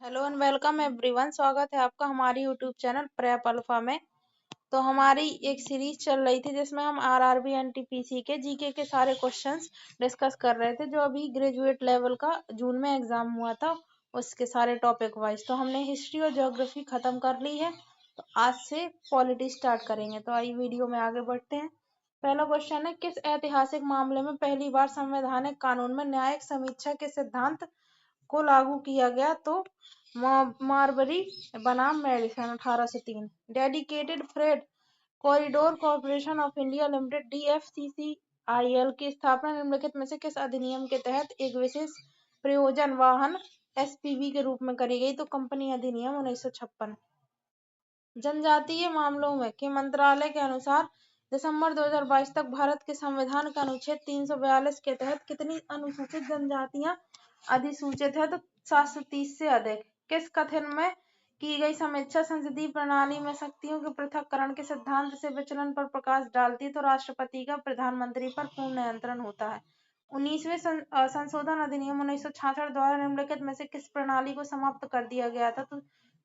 Hello and welcome everyone. स्वागत है आपका हमारी यूट्यूब चैनल प्रेप अल्फा में। तो हमारी एक सीरीज चल रही थी जिसमें हम आरआरबी एनटीपीसी के जीके के सारे क्वेश्चंस डिस्कस कर रहे थे जो अभी ग्रेजुएट लेवल का जून में एग्जाम हुआ था, उसके सारे टॉपिक वाइज। तो हमने हिस्ट्री और ज्योग्राफी खत्म कर ली है, तो आज से पॉलिटी स्टार्ट करेंगे। तो आइए वीडियो में आगे बढ़ते हैं। पहला क्वेश्चन है, किस ऐतिहासिक मामले में पहली बार संवैधानिक कानून में न्यायिक समीक्षा के सिद्धांत को लागू किया गया? तो मारबरी बनाम Madison 1803। Dedicated freight corridor corporation of India limited DFCCIL की स्थापना निम्नलिखित में से किस अधिनियम के तहत एक विशेष प्रयोजन वाहन SPV के रूप में करी गई? तो कंपनी अधिनियम 1956। जनजातीय मामलों में के मंत्रालय के अनुसार दिसंबर 2022 तक भारत के संविधान के अनुच्छेद 342 के तहत कितनी अनुसूचित जनजातियां अधिसूचित है? तो 730 से अधिक। किस कथन में की गई समीक्षा संसदीय प्रणाली में शक्तियों के पृथक्करण के सिद्धांत से विचलन पर प्रकाश डालती है? तो राष्ट्रपति का प्रधानमंत्री पर पूर्ण नियंत्रण होता है। 19वें संशोधन अधिनियम 1966 द्वारा निम्नलिखित में से किस प्रणाली को समाप्त कर दिया गया था? तो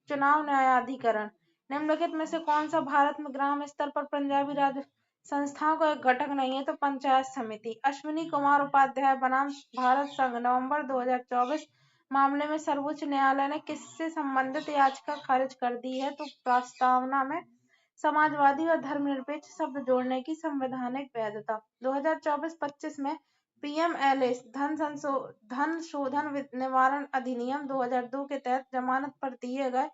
चुनाव न्यायाधिकरण। निम्नलिखित में से कौन सा भारत में ग्राम स्तर पर पंजाबी राज संस्थाओं का एक घटक नहीं है? तो पंचायत समिति। अश्विनी कुमार उपाध्याय बनाम भारत संघ नवंबर 2024 मामले में सर्वोच्च न्यायालय ने किससे संबंधित याचिका खारिज कर दी है? तो प्रस्तावना में समाजवादी और धर्मनिरपेक्ष शब्द जोड़ने की संवैधानिक वैधता। 2024-25 में PMLA धन शोधन निवारण अधिनियम 2002 के तहत जमानत पर दिए गए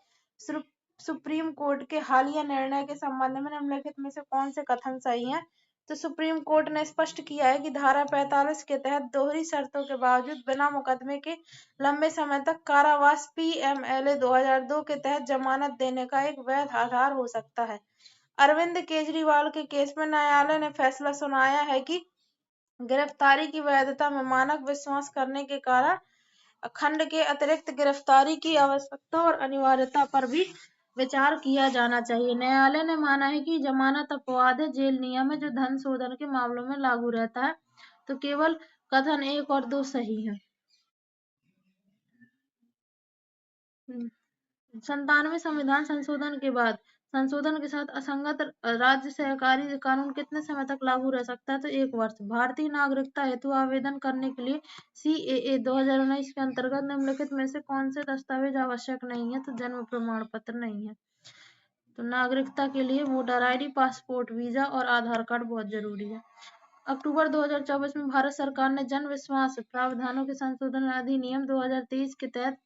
सुप्रीम कोर्ट के हालिया निर्णय के संबंध में निम्नलिखित में से कौन से कथन सही हैं? तो सुप्रीम कोर्ट ने स्पष्ट किया है कि धारा 45 के तहत दोहरी शर्तों के बावजूद बिना मुकदमे के लंबे समय तक कारावास PMLA 2002 के तहत जमानत देने का एक वैध आधार हो सकता है। अरविंद केजरीवाल के केस में न्यायालय ने फैसला सुनाया है कि गिरफ्तारी की वैधता में मानक विश्वास करने के कारण खंड के अतिरिक्त गिरफ्तारी की आवश्यकता और अनिवार्यता पर भी विचार किया जाना चाहिए। न्यायालय ने माना है कि जमानत अपवाद है, जेल नियम है जो धन शोधन के मामलों में लागू रहता है। तो केवल कथन 1 और 2 सही है। 97वें संविधान संशोधन के बाद संशोधन के साथ असंगत राज्य सहकारी कानून कितने समय तक लागू रह सकता है? तो 1 वर्ष। भारतीय नागरिकता हेतु आवेदन करने के लिए CAA 2019 के अंतर्गत निम्नलिखित में से कौन से दस्तावेज आवश्यक नहीं है? तो जन्म प्रमाण पत्र नहीं है। तो नागरिकता के लिए वोटर ID, पासपोर्ट, वीजा और आधार कार्ड बहुत जरूरी है। अक्टूबर 2024 में भारत सरकार ने जन विश्वास प्रावधानों के संशोधन अधिनियम 2023 के तहत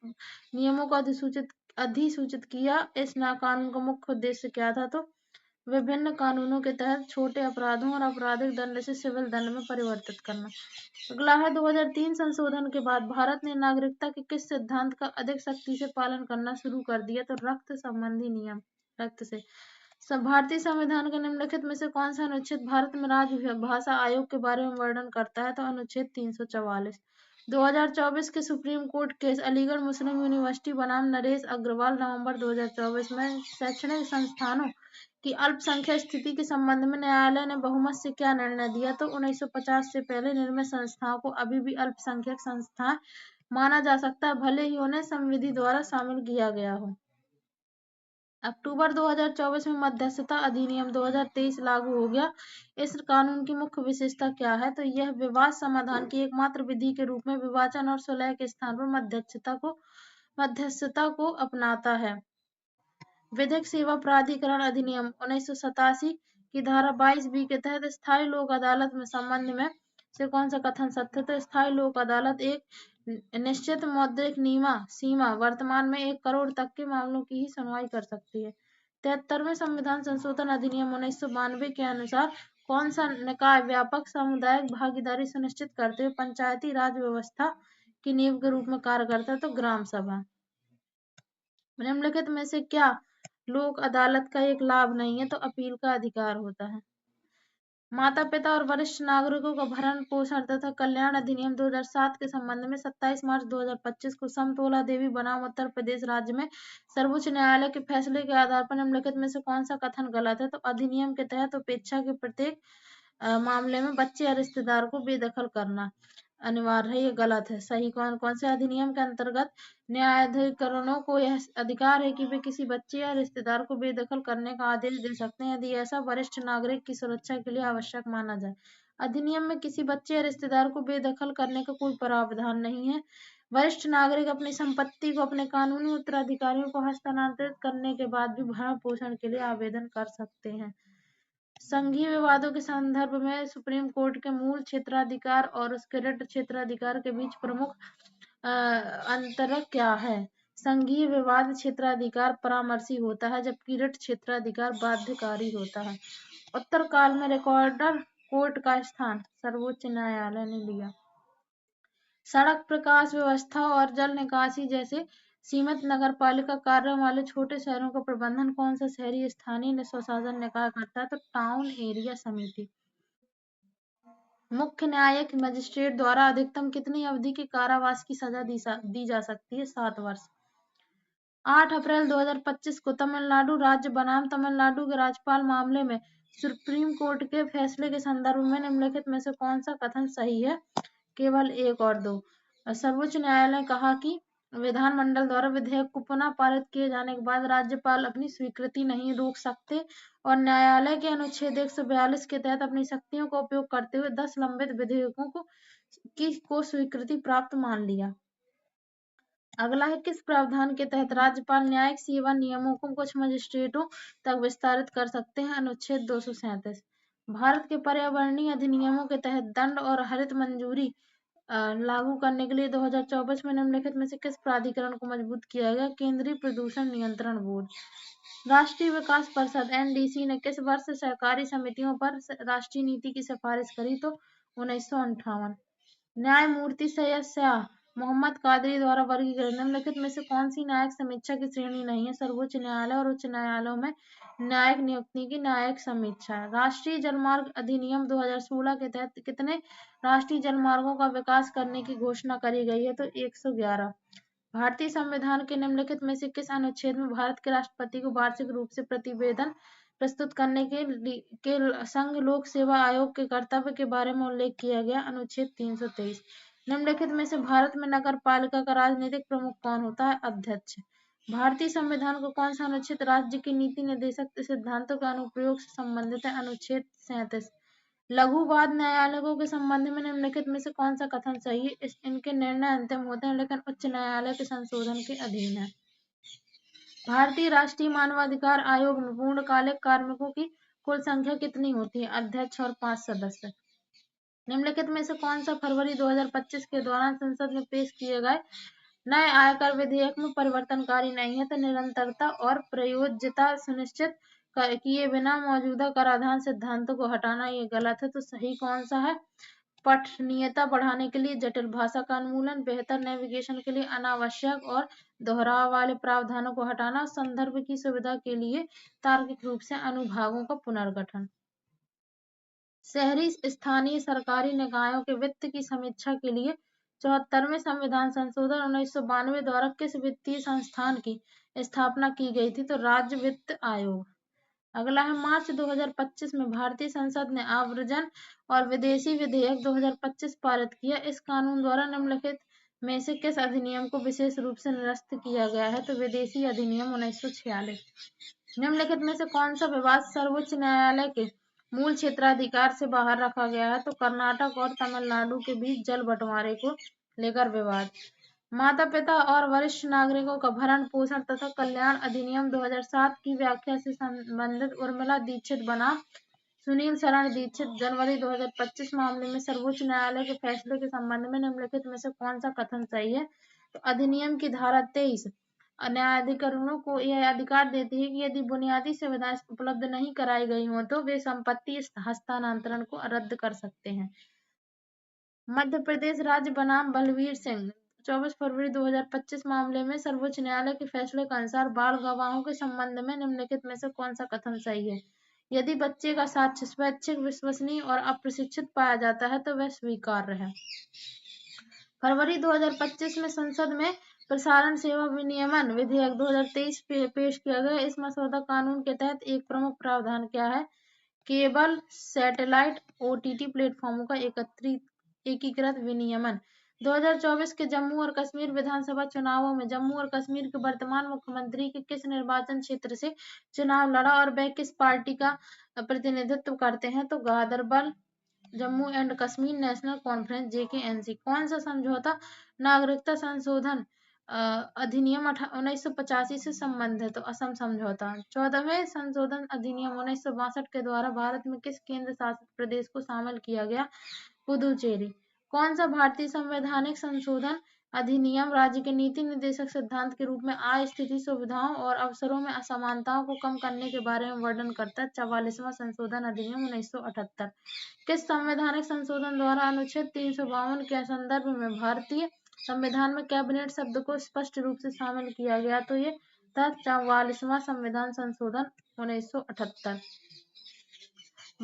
नियमों को अधिसूचित किया। इस कानून का मुख्य उद्देश्य क्या था? तो विभिन्न कानूनों के तहत छोटे अपराधों और आपराधिक दंड से सिविल दंड में परिवर्तित करना। अगला है 2003 संशोधन के बाद भारत ने नागरिकता के किस सिद्धांत का अधिक सख्ती से पालन करना शुरू कर दिया? तो रक्त संबंधी नियम। रक्त से भारतीय संविधान के निम्नलिखित में से कौन सा अनुच्छेद भारत में राजभाषा आयोग के बारे में वर्णन करता है? तो अनुच्छेद 344। 2024 के सुप्रीम कोर्ट केस अलीगढ़ मुस्लिम यूनिवर्सिटी बनाम नरेश अग्रवाल नवंबर 2024 में शैक्षणिक संस्थानों की अल्पसंख्यक स्थिति के संबंध में न्यायालय ने बहुमत से क्या निर्णय दिया? तो 1950 से पहले निर्मित संस्थाओं को अभी भी अल्पसंख्यक संस्थाएं माना जा सकता है, भले ही उन्हें संविधि द्वारा शामिल किया गया हो। अक्टूबर 2024 में मध्यस्थता अधिनियम 2023 लागू हो गया। इस कानून की मुख्य विशेषता क्या है? तो यह विवाद समाधान की एकमात्र विधि के रूप में विभाजन और सुलह के स्थान पर मध्यस्थता को अपनाता है। विधिक सेवा प्राधिकरण अधिनियम 1987 की धारा 22B के तहत स्थायी लोक अदालत में संबंध में से कौन सा कथन सत्य? तो स्थायी लोक अदालत एक निश्चित मौद्रिक सीमा वर्तमान में 1 करोड़ तक के मामलों की ही सुनवाई कर सकती है। 73वें संविधान संशोधन अधिनियम 1992 के अनुसार कौन सा निकाय व्यापक सामुदायिक भागीदारी सुनिश्चित करते हुए पंचायती राज व्यवस्था की नींव के रूप में कार्य करता है? तो ग्राम सभा। निम्नलिखित में से क्या लोक अदालत का एक लाभ नहीं है? तो अपील का अधिकार होता है। माता पिता और वरिष्ठ नागरिकों का भरण पोषण तथा कल्याण अधिनियम 2007 के संबंध में 27 मार्च 2025 को समतोला देवी बनाम उत्तर प्रदेश राज्य में सर्वोच्च न्यायालय के फैसले के आधार पर निम्नलिखित में से कौन सा कथन गलत है? तो अधिनियम के तहत उपेक्षा के प्रत्येक मामले में बच्चे या रिश्तेदार को बेदखल करना। अनिवार्य है, ये गलत है। सही कौन कौन से अधिनियम के अंतर्गत न्यायाधिकरणों को यह अधिकार है कि वे किसी बच्चे या रिश्तेदार को बेदखल करने का आदेश दे सकते हैं यदि ऐसा वरिष्ठ नागरिक की सुरक्षा के लिए आवश्यक माना जाए। अधिनियम में किसी बच्चे या रिश्तेदार को बेदखल करने का कोई प्रावधान नहीं है। वरिष्ठ नागरिक अपनी संपत्ति को अपने कानूनी उत्तराधिकारियों को हस्तांतरित करने के बाद भी भरण पोषण के लिए आवेदन कर सकते हैं। संघीय विवादों के संदर्भ में सुप्रीम कोर्ट के मूल क्षेत्राधिकार और उसके रिट क्षेत्राधिकार के बीच प्रमुख अंतर क्या है? संघीय विवाद क्षेत्राधिकार परामर्शी होता है जबकि रिट क्षेत्राधिकार बाध्यकारी होता है। उत्तर काल में रिकॉर्डर कोर्ट का स्थान सर्वोच्च न्यायालय ने लिया। सड़क प्रकाश व्यवस्था और जल निकासी जैसे सीमित नगरपालिका कार्यों वाले छोटे शहरों का प्रबंधन कौन सा शहरी स्थानीय स्वशासन निकाय करता है? तो टाउन एरिया समिति। मुख्य न्यायिक मजिस्ट्रेट द्वारा अधिकतम कितनी अवधि के कारावास की सजा दी जा सकती है? 7 वर्ष। 8 अप्रैल 2025 को तमिलनाडु राज्य बनाम तमिलनाडु के राज्यपाल मामले में सुप्रीम कोर्ट के फैसले के संदर्भ में निम्नलिखित में से कौन सा कथन सही है? केवल 1 और 2। सर्वोच्च न्यायालय ने कहा कि विधानमंडल द्वारा विधेयक को पुनः पारित किए जाने के बाद राज्यपाल अपनी स्वीकृति नहीं रोक सकते और न्यायालय के अनुच्छेद 142 के तहत अपनी शक्तियों का उपयोग करते हुए 10 लंबित विधेयकों को स्वीकृति प्राप्त मान लिया। अगला है किस प्रावधान के तहत राज्यपाल न्यायिक सेवा नियमों को कुछ मजिस्ट्रेटों तक विस्तारित कर सकते हैं? अनुच्छेद 237। भारत के पर्यावरणीय अधिनियमों के तहत दंड और हरित मंजूरी लागू करने के लिए 2024 में निम्नलिखित में से किस प्राधिकरण को मजबूत किया गया? केंद्रीय प्रदूषण नियंत्रण बोर्ड। राष्ट्रीय विकास परिषद (एनडीसी) ने किस वर्ष सहकारी समितियों पर राष्ट्रीय नीति की सिफारिश करी? तो 1958। न्यायमूर्ति सैयद शाह मोहम्मद कादरी द्वारा वर्गीकृत निम्नलिखित में से कौन सी न्यायिक समीक्षा की श्रेणी नहीं है? सर्वोच्च न्यायालय और उच्च न्यायालयों में न्यायिक नियुक्ति की न्यायिक समीक्षा। राष्ट्रीय जलमार्ग अधिनियम 2016 के तहत कितने राष्ट्रीय जलमार्गों का विकास करने की घोषणा करी गई है? तो 111। भारतीय संविधान के निम्नलिखित में से किस अनुच्छेद में भारत के राष्ट्रपति को वार्षिक रूप से प्रतिवेदन प्रस्तुत करने के संघ लोक सेवा आयोग के कर्तव्य के बारे में उल्लेख किया गया? अनुच्छेद 323। निम्नलिखित में से भारत में नगर पालिका का राजनीतिक प्रमुख कौन होता है? अध्यक्ष। भारतीय संविधान को कौन सा अनुच्छेद राज्य के नीति निर्देशक सिद्धांतों के अनुप्रयोग से संबंधित है? अनुच्छेद 37। लघुवाद न्यायालयों के संबंध में निम्नलिखित में से कौन सा कथन सही है? इनके निर्णय अंतिम होते हैं लेकिन उच्च न्यायालय के संशोधन के अधीन है। भारतीय राष्ट्रीय मानवाधिकार आयोग में पूर्णकालिक कार्मिकों की कुल संख्या कितनी होती है? अध्यक्ष और 5 सदस्य। निम्नलिखित में से कौन सा फरवरी 2025 के दौरान संसद में पेश किए गए नए आयकर विधेयक में परिवर्तनकारी नहीं है? तो निरंतरता और प्रयोज्यता सुनिश्चित किए बिना मौजूदा कराधान सिद्धांतों को हटाना ये गलत है। तो सही कौन सा है? पठनीयता बढ़ाने के लिए जटिल भाषा का उन्मूलन, बेहतर नेविगेशन के लिए अनावश्यक और दोहराव वाले प्रावधानों को हटाना, संदर्भ की सुविधा के लिए तार्किक रूप से अनुभागों का पुनर्गठन। शहरी स्थानीय सरकारी निकायों के वित्त की समीक्षा के लिए 74वें संविधान संशोधन 1992 द्वारा किस वित्तीय संस्थान की स्थापना की गई थी? तो राज्य वित्त आयोग। अगला है मार्च 2025 में भारतीय संसद ने आव्रजन और विदेशी विधेयक 2025 पारित किया। इस कानून द्वारा निम्नलिखित में से किस अधिनियम को विशेष रूप से निरस्त किया गया है? तो विदेशी अधिनियम 1946। निम्नलिखित में से कौन सा विवाद सर्वोच्च न्यायालय के मूल क्षेत्राधिकार से बाहर रखा गया है? तो कर्नाटक और तमिलनाडु के बीच जल बंटवारे को लेकर विवाद। माता पिता और वरिष्ठ नागरिकों का भरण पोषण तथा कल्याण अधिनियम 2007 की व्याख्या से संबंधित उर्मिला दीक्षित बनाम सुनील शरण दीक्षित जनवरी 2025 मामले में सर्वोच्च न्यायालय के फैसले के संबंध में निम्नलिखित में से कौन सा कथन सही है? तो अधिनियम की धारा 23 न्यायाधिकरणों को यह अधिकार देती है कि यदि बुनियादी सुविधाएं उपलब्ध नहीं कराई गई हों तो वे संपत्ति हस्तांतरण को रद्द कर सकते हैं। मध्य प्रदेश राज्य बनाम बलवीर सिंह 24 फरवरी 2025 मामले में सर्वोच्च न्यायालय के फैसले के अनुसार बाल गवाहों के संबंध में निम्नलिखित में से कौन सा कथन सही है? यदि बच्चे का साक्ष्य स्वैच्छिक, विश्वसनीय और अप्रशिक्षित पाया जाता है तो वह स्वीकार्य है। फरवरी 2025 में संसद में प्रसारण सेवा विनियमन विधेयक 2023 पेश किया गया। इस मसौदा कानून के तहत एक प्रमुख प्रावधान क्या है? केबल सैटेलाइट OTT प्लेटफॉर्मों का एकत्रित एकीकृत विनियमन। 2024 के जम्मू और कश्मीर विधानसभा चुनावों में जम्मू और कश्मीर के वर्तमान मुख्यमंत्री के किस निर्वाचन क्षेत्र से चुनाव लड़ा और वह किस पार्टी का प्रतिनिधित्व करते हैं? तो Ganderbal Jammu and Kashmir national conference JKNC। कौन सा समझौता नागरिकता संशोधन अधिनियम 1985 से संबंधित है? तो असम समझौता। 14वें संशोधन अधिनियम 1962 के द्वारा भारत में किस केंद्र शासित प्रदेश को शामिल किया गया? पुदुचेरी। कौन सा भारतीय संवैधानिक संशोधन अधिनियम राज्य के नीति निर्देशक सिद्धांत के रूप में आय, स्थिति, सुविधाओं और अवसरों में असमानताओं को कम करने के बारे में वर्णन करता है? 44वां संशोधन अधिनियम 1978। किस संवैधानिक संशोधन द्वारा अनुच्छेद 352 के संदर्भ में भारतीय संविधान में कैबिनेट शब्द को स्पष्ट रूप से शामिल किया गया? तो ये था 44वां संविधान संशोधन 1978।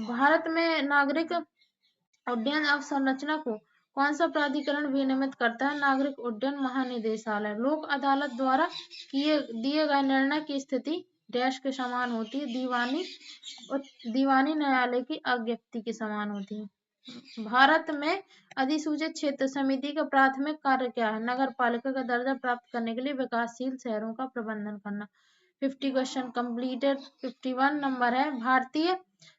भारत में नागरिक उड्डयन अवसंरचना को कौन सा प्राधिकरण विनियमित करता है? नागरिक उड्डयन महानिदेशालय। लोक अदालत द्वारा दिए गए निर्णय की स्थिति डैश के समान होती है? दीवानी न्यायालय की अज्ञप्ति के समान होती है। भारत में अधिसूचित क्षेत्र समिति का प्राथमिक कार्य क्या है? नगर पालिका का दर्जा प्राप्त करने के लिए विकासशील शहरों का प्रबंधन करना। 50 क्वेश्चन कंप्लीटेड। 51 नंबर है, भारतीय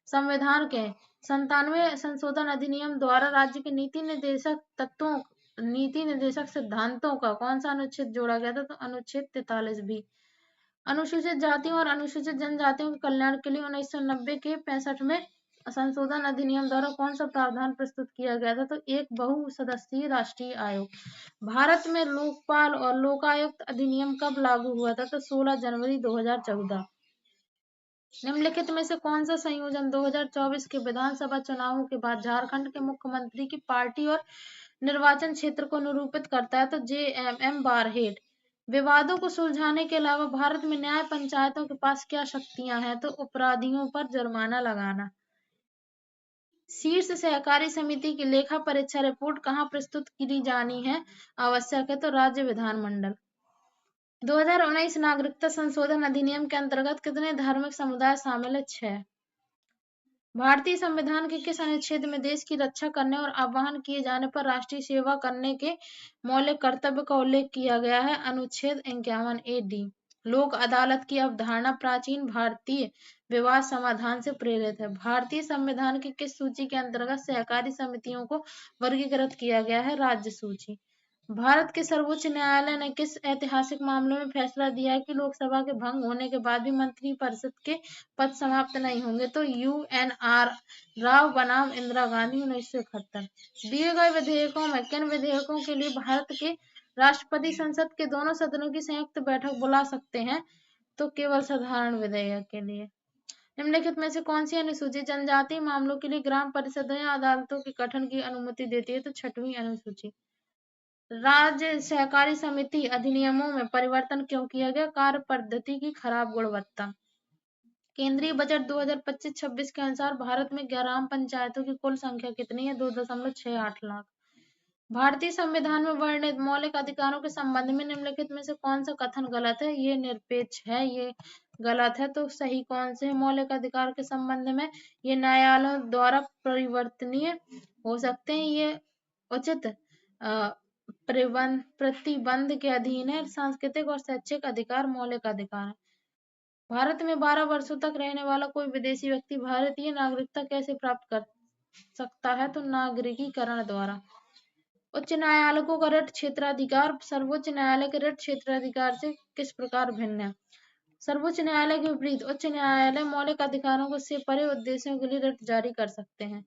संविधान के 97वें संशोधन अधिनियम द्वारा राज्य के नीति निर्देशक सिद्धांतों का कौन सा अनुच्छेद जोड़ा गया था? तो अनुच्छेद 43 भी। अनुसूचित जातियों और अनुसूचित जनजातियों के कल्याण के लिए 1990 के 65वें संशोधन अधिनियम द्वारा कौन सा प्रावधान प्रस्तुत किया गया था? तो एक बहुसदस्यीय राष्ट्रीय आयोग। भारत में लोकपाल और लोकायुक्त अधिनियम कब लागू हुआ था? तो 16 जनवरी 2014। निम्नलिखित में से कौन सा संयोजन 2024 के विधानसभा चुनावों के बाद झारखंड के मुख्यमंत्री की पार्टी और निर्वाचन क्षेत्र को निरूपित करता है? तो JMM बारहेड। विवादों को सुलझाने के अलावा भारत में न्याय पंचायतों के पास क्या शक्तियां हैं? तो अपराधियों पर जुर्माना लगाना। शीर्ष सहकारी समिति की लेखा परीक्षा रिपोर्ट कहाँ प्रस्तुत की जानी है आवश्यक है? तो राज्य विधानमंडल। 2019 नागरिकता संशोधन अधिनियम के अंतर्गत कितने धार्मिक समुदाय शामिल है? 6। भारतीय संविधान के किस अनुच्छेद में देश की रक्षा करने और आह्वान किए जाने पर राष्ट्रीय सेवा करने के मौलिक कर्तव्य का उल्लेख किया गया है? अनुच्छेद 51A(d). लोक अदालत की अवधारणा प्राचीन भारतीय विवाद समाधान से प्रेरित है। भारतीय संविधान की किस सूची के अंतर्गत सहकारी समितियों को वर्गीकृत किया गया है? राज्य सूची। भारत के सर्वोच्च न्यायालय ने किस ऐतिहासिक मामले में फैसला दिया है कि लोकसभा के भंग होने के बाद भी मंत्रिपरिषद के पद समाप्त नहीं होंगे? तो UNR राव बनाम इंदिरा गांधी 1971। दिए गए विधेयकों में किन विधेयकों के लिए भारत के राष्ट्रपति संसद के दोनों सदनों की संयुक्त बैठक बुला सकते हैं? तो केवल साधारण विधेयक के लिए। निम्नलिखित में से कौन सी अनुसूची जनजातीय मामलों के लिए ग्राम परिषदों या अदालतों के गठन की अनुमति देती है? तो 6वीं अनुसूची। राज्य सहकारी समिति अधिनियमों में परिवर्तन क्यों किया गया? कार्य पद्धति की खराब गुणवत्ता। केंद्रीय बजट 2025-26 के अनुसार भारत में ग्राम पंचायतों की कुल संख्या कितनी है? 2.68 लाख। भारतीय संविधान में वर्णित मौलिक अधिकारों के संबंध में निम्नलिखित में से कौन सा कथन गलत है? ये निरपेक्ष है, ये गलत है। तो सही कौन से है? मौलिक अधिकार के संबंध में ये न्यायालयों द्वारा परिवर्तनीय हो सकते हैं, ये उचित प्रतिबंध के अधीन है। सांस्कृतिक और शैक्षिक अधिकार मौलिक अधिकार है। भारत में 12 वर्षों तक रहने वाला कोई विदेशी व्यक्ति भारतीय नागरिकता कैसे प्राप्त कर सकता है? तो नागरिकीकरण द्वारा। उच्च न्यायालयों का रिट क्षेत्राधिकार सर्वोच्च न्यायालय के रिट क्षेत्राधिकार से किस प्रकार भिन्न है? सर्वोच्च न्यायालय के विपरीत उच्च न्यायालय मौलिक अधिकारों से परे उद्देश्यों के लिए रिट जारी कर सकते हैं।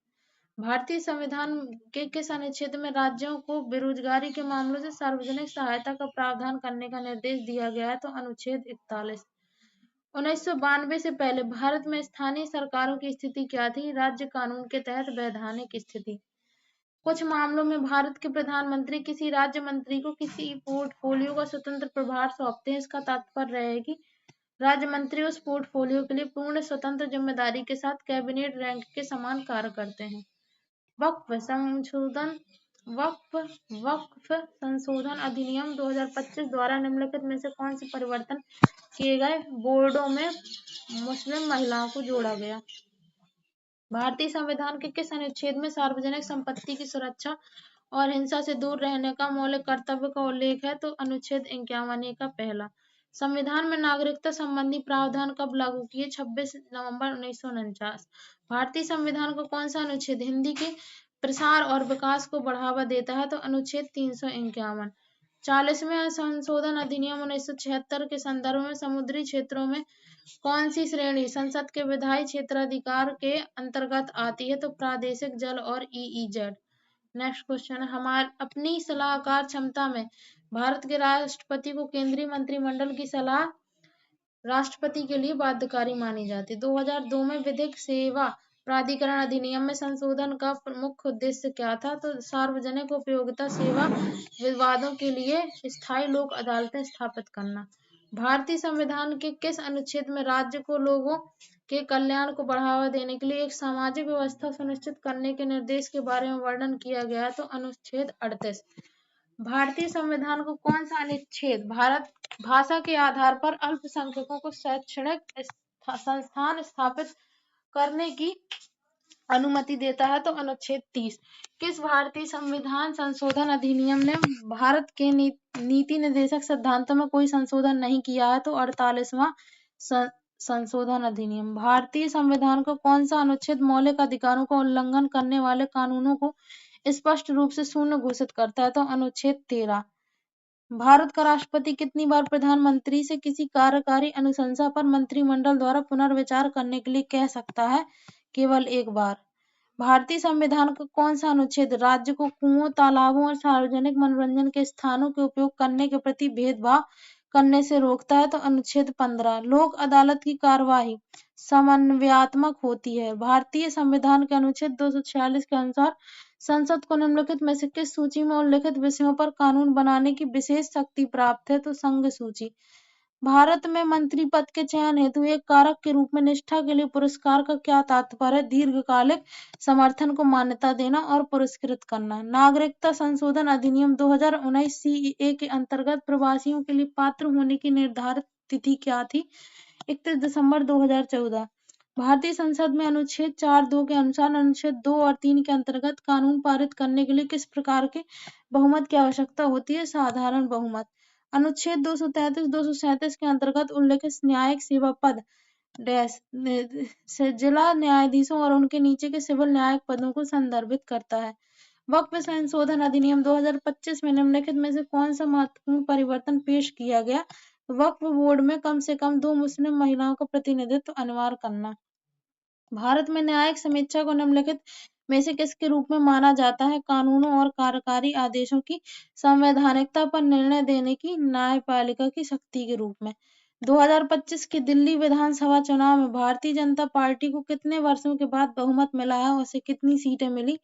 भारतीय संविधान के किस अनुच्छेद में राज्यों को बेरोजगारी के मामलों से सार्वजनिक सहायता का प्रावधान करने का निर्देश दिया गया है? तो अनुच्छेद 41। 1992 से पहले भारत में स्थानीय सरकारों की स्थिति क्या थी? राज्य कानून के तहत वैधानिक स्थिति। कुछ मामलों में भारत के प्रधानमंत्री किसी राज्य मंत्री को किसी पोर्टफोलियो का स्वतंत्र प्रभार सौंपते हैं। इसका तात्पर्य है कि राज्य मंत्री उस पोर्टफोलियो के लिए पूर्ण स्वतंत्र जिम्मेदारी के साथ कैबिनेट रैंक के समान कार्य करते हैं। वक्फ संशोधन अधिनियम 2025 द्वारा निम्नलिखित में से कौन से परिवर्तन किए गए? बोर्डों में मुस्लिम महिलाओं को जोड़ा गया। भारतीय संविधान के किस अनुच्छेद में सार्वजनिक संपत्ति की सुरक्षा और हिंसा से दूर रहने का मौलिक कर्तव्य का उल्लेख है? तो अनुच्छेद 51 का पहला। संविधान में नागरिकता संबंधी प्रावधान कब लागू किए? 26 नवंबर 1949। भारतीय संविधान का कौन सा अनुच्छेद हिंदी के प्रसार और विकास को बढ़ावा देता है? तो अनुच्छेद 351। 40वें संशोधन अधिनियम 1976 के संदर्भ में समुद्री क्षेत्रों में कौन सी श्रेणी संसद के विधायी क्षेत्राधिकार के अंतर्गत आती है? तो प्रादेशिक जल और ईईजेड। नेक्स्ट क्वेश्चन है, हमारे अपनी सलाहकार क्षमता में भारत के राष्ट्रपति को केंद्रीय मंत्रिमंडल की सलाह राष्ट्रपति के लिए बाध्यकारी मानी जाती है। 2002 में विधिक सेवा प्राधिकरण अधिनियम में संशोधन का प्रमुख उद्देश्य क्या था? तो सार्वजनिक उपयोगिता सेवा विवादों के लिए स्थायी लोक अदालतें स्थापित करना। भारतीय संविधान के किस अनुच्छेद में राज्य को लोगों के कल्याण को बढ़ावा देने के लिए एक सामाजिक व्यवस्था सुनिश्चित करने के निर्देश के बारे में वर्णन किया गया है? तो अनुच्छेद 38। भारतीय संविधान को कौन सा अनुच्छेद भारत भाषा के आधार पर अल्पसंख्यकों को शैक्षणिक संस्थान स्थापित करने की अनुमति देता है? तो अनुच्छेद 30। किस भारतीय संविधान संशोधन अधिनियम ने भारत के नीति निर्देशक सिद्धांतों में कोई संशोधन नहीं किया है? तो 48वां संशोधन अधिनियम। भारतीय संविधान का कौन सा अनुच्छेद मौलिक अधिकारों का उल्लंघन करने वाले कानूनों को स्पष्ट रूप से शून्य घोषित करता है? तो अनुच्छेद 13। भारत का राष्ट्रपति कितनी बार प्रधानमंत्री से किसी कार्यकारी अनुशंसा पर मंत्रिमंडल द्वारा पुनर्विचार करने के लिए कह सकता है? केवल एक बार। भारतीय संविधान का कौन सा अनुच्छेद राज्य को कुओं, तालाबों और सार्वजनिक मनोरंजन के स्थानों के उपयोग करने के प्रति भेदभाव करने से रोकता है? तो अनुच्छेद 15। लोक अदालत की कार्यवाही समन्वयात्मक होती है। भारतीय संविधान के अनुच्छेद 246 के अनुसार संसद को निम्नलिखित में से किस सूची में उल्लिखित विषयों पर कानून बनाने की विशेष शक्ति प्राप्त है? तो संघ सूची। भारत में मंत्री पद के चयन हेतु एक कारक के रूप में निष्ठा के लिए पुरस्कार का क्या तात्पर्य है? दीर्घकालिक समर्थन को मान्यता देना और पुरस्कृत करना। नागरिकता संशोधन अधिनियम 2019 सीएए के अंतर्गत प्रवासियों के लिए पात्र होने की निर्धारित तिथि क्या थी? 31 दिसंबर 2014। भारतीय संसद में अनुच्छेद 4(2) के अनुसार अनुच्छेद 2 और 3 के अंतर्गत कानून पारित करने के लिए किस प्रकार के बहुमत की आवश्यकता होती है? साधारण बहुमत। अनुच्छेद 233-237 के अंतर्गत उल्लिखित न्यायिक सेवा पद जिला न्यायाधीशों और उनके नीचे के सिविल न्यायिक पदों को संदर्भित करता है। वक्फ संशोधन अधिनियम 2025 में निम्नलिखित में से कौन सा महत्वपूर्ण परिवर्तन पेश किया गया? वक्फ बोर्ड में कम से कम 2 मुस्लिम महिलाओं का प्रतिनिधित्व अनिवार्य करना। भारत में न्यायिक समीक्षा को निम्नलिखित में से किसके रूप में माना जाता है? कानूनों और कार्यकारी आदेशों की संवैधानिकता पर निर्णय देने की न्यायपालिका की शक्ति के रूप में। 2025 के दिल्ली विधानसभा चुनाव में भारतीय जनता पार्टी को कितने वर्षों के बाद बहुमत मिला है? उसे कितनी सीटें मिली?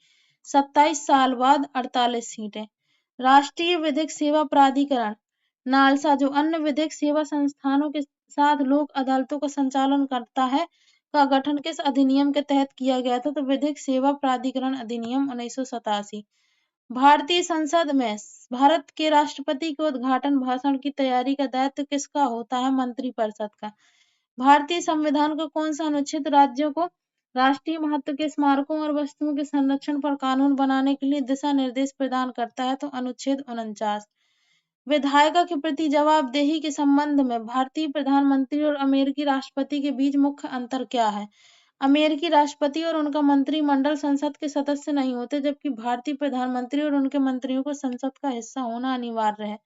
27 साल बाद 48 सीटें। राष्ट्रीय विधिक सेवा प्राधिकरण नालसा जो अन्य विधिक सेवा संस्थानों के साथ लोक अदालतों का संचालन करता है का गठन किस अधिनियम के तहत किया गया था? तो विधिक सेवा प्राधिकरण अधिनियम 1987। भारतीय संसद में भारत के राष्ट्रपति के उद्घाटन भाषण की तैयारी का दायित्व किसका होता है? मंत्रिपरिषद का। भारतीय संविधान का कौन सा अनुच्छेद राज्यों को राष्ट्रीय महत्व के स्मारकों और वस्तुओं के संरक्षण पर कानून बनाने के लिए दिशा निर्देश प्रदान करता है? तो अनुच्छेद 49। विधायिका के प्रति जवाबदेही के संबंध में भारतीय प्रधानमंत्री और अमेरिकी राष्ट्रपति के बीच मुख्य अंतर क्या है? अमेरिकी राष्ट्रपति और उनका मंत्रिमंडल संसद के सदस्य नहीं होते, जबकि भारतीय प्रधानमंत्री और उनके मंत्रियों को संसद का हिस्सा होना अनिवार्य है।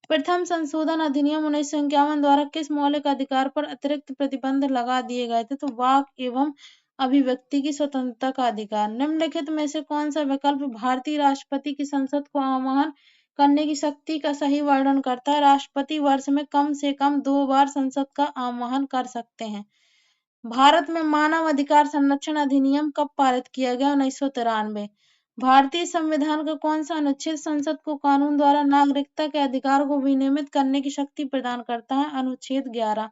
प्रथम संशोधन अधिनियम 1951 द्वारा किस मौलिक अधिकार पर अतिरिक्त प्रतिबंध लगा दिए गए थे? तो वाक एवं अभिव्यक्ति की स्वतंत्रता का अधिकार। निम्नलिखित में से कौन सा विकल्प भारतीय राष्ट्रपति की संसद को आह्वान करने की शक्ति का सही वर्णन करता है? राष्ट्रपति वर्ष में कम से कम 2 बार संसद का आह्वान कर सकते हैं। भारत में मानव अधिकार संरक्षण अधिनियम कब पारित किया गया? 1993। भारतीय संविधान का कौन सा अनुच्छेद संसद को कानून द्वारा नागरिकता के अधिकार को विनियमित करने की शक्ति प्रदान करता है? अनुच्छेद 11।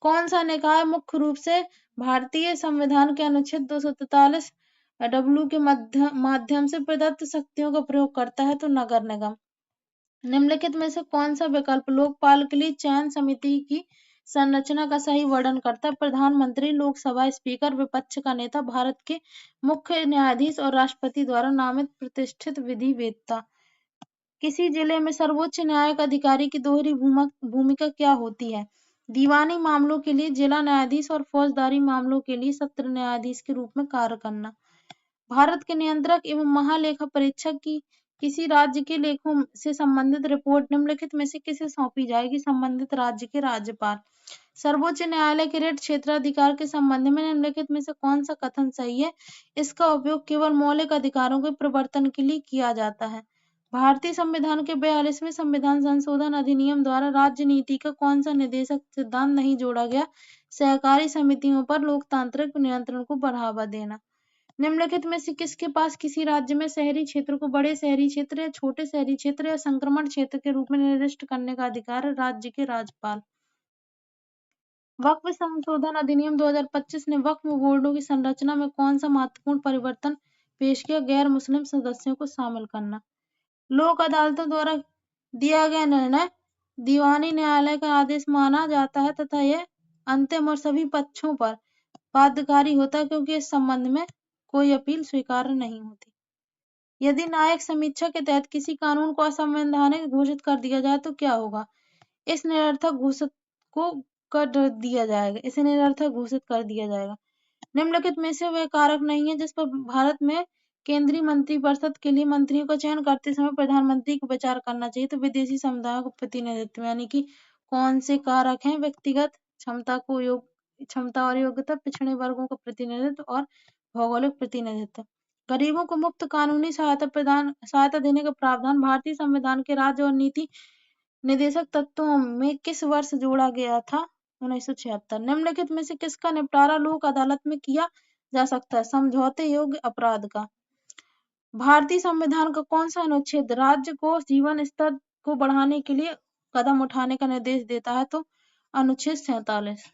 कौन सा निकाय मुख्य रूप से भारतीय संविधान के अनुच्छेद 243 डब्ल्यू के माध्यम से प्रदत्त शक्तियों का प्रयोग करता है? तो नगर निगम। निम्नलिखित में से कौन सा विकल्प लोकपाल के लिए चयन समिति की संरचना का सही वर्णन करता है। प्रधानमंत्री, लोकसभा स्पीकर, विपक्ष का नेता, भारत के मुख्य न्यायाधीश और राष्ट्रपति द्वारा नामित प्रतिष्ठित विधि वेत्ता। किसी जिले में सर्वोच्च न्यायिक अधिकारी की दोहरी भूमिका क्या होती है? दीवानी मामलों के लिए जिला न्यायाधीश और फौजदारी मामलों के लिए सत्र न्यायाधीश के रूप में कार्य करना। भारत के नियंत्रक एवं महालेखा परीक्षक की किसी राज्य के लेखों से संबंधित रिपोर्ट निम्नलिखित में से किसे सौंपी जाएगी? संबंधित राज्य के राज्यपाल। सर्वोच्च न्यायालय के रिट क्षेत्राधिकार के संबंध में निम्नलिखित में से कौन सा कथन सही है? इसका उपयोग केवल मौलिक अधिकारों के प्रवर्तन के लिए किया जाता है। भारतीय संविधान के 42वें संविधान संशोधन अधिनियम द्वारा राज्य नीति का कौन सा निदेशक सिद्धांत नहीं जोड़ा गया? सहकारी समितियों पर लोकतांत्रिक नियंत्रण को बढ़ावा देना। निम्नलिखित में से किसके पास किसी राज्य में शहरी क्षेत्र को बड़े शहरी क्षेत्र या छोटे शहरी क्षेत्र या संक्रमण क्षेत्र के रूप में निर्दिष्ट करने का अधिकार है? राज्य के राज्यपाल। वक्फ संशोधन अधिनियम 2025 ने वक्फ बोर्डों की संरचना में कौन सा महत्वपूर्ण परिवर्तन पेश किया? गैर मुस्लिम सदस्यों को शामिल करना। लोक अदालतों द्वारा दिया गया निर्णय दीवानी न्यायालय का आदेश माना जाता है तथा यह अंतिम और सभी पक्षों पर बाध्यकारी होता है, क्योंकि इस संबंध में कोई अपील स्वीकार्य नहीं होती। यदि न्यायिक समीक्षा के तहत किसी कानून को असंवैधानिक घोषित कर दिया जाए तो क्या होगा? इस निरर्थक घोषित को कर दिया जाएगा इसे निरर्थक घोषित कर दिया जाएगा। निम्नलिखित में से वह कारक नहीं है जिस पर भारत में केंद्रीय मंत्रिपरिषद के लिए मंत्रियों का चयन करते समय प्रधानमंत्री को विचार करना चाहिए? तो विदेशी समुदायों का प्रतिनिधित्व, यानी कि कौन से कारक हैं? व्यक्तिगत क्षमता और योग्यता, पिछड़े वर्गों का प्रतिनिधित्व और भौगोलिक प्रतिनिधित्व। गरीबों को मुफ्त कानूनी सहायता देने का प्रावधान भारतीय संविधान के राज्य और नीति निदेशक तत्वों में किस वर्ष जोड़ा गया था? 1976। निम्नलिखित में से किसका निपटारा लोक अदालत में किया जा सकता है? समझौते योग्य अपराध का। भारतीय संविधान का कौन सा अनुच्छेद राज्य को जीवन स्तर को बढ़ाने के लिए कदम उठाने का निर्देश देता है? तो अनुच्छेद 47।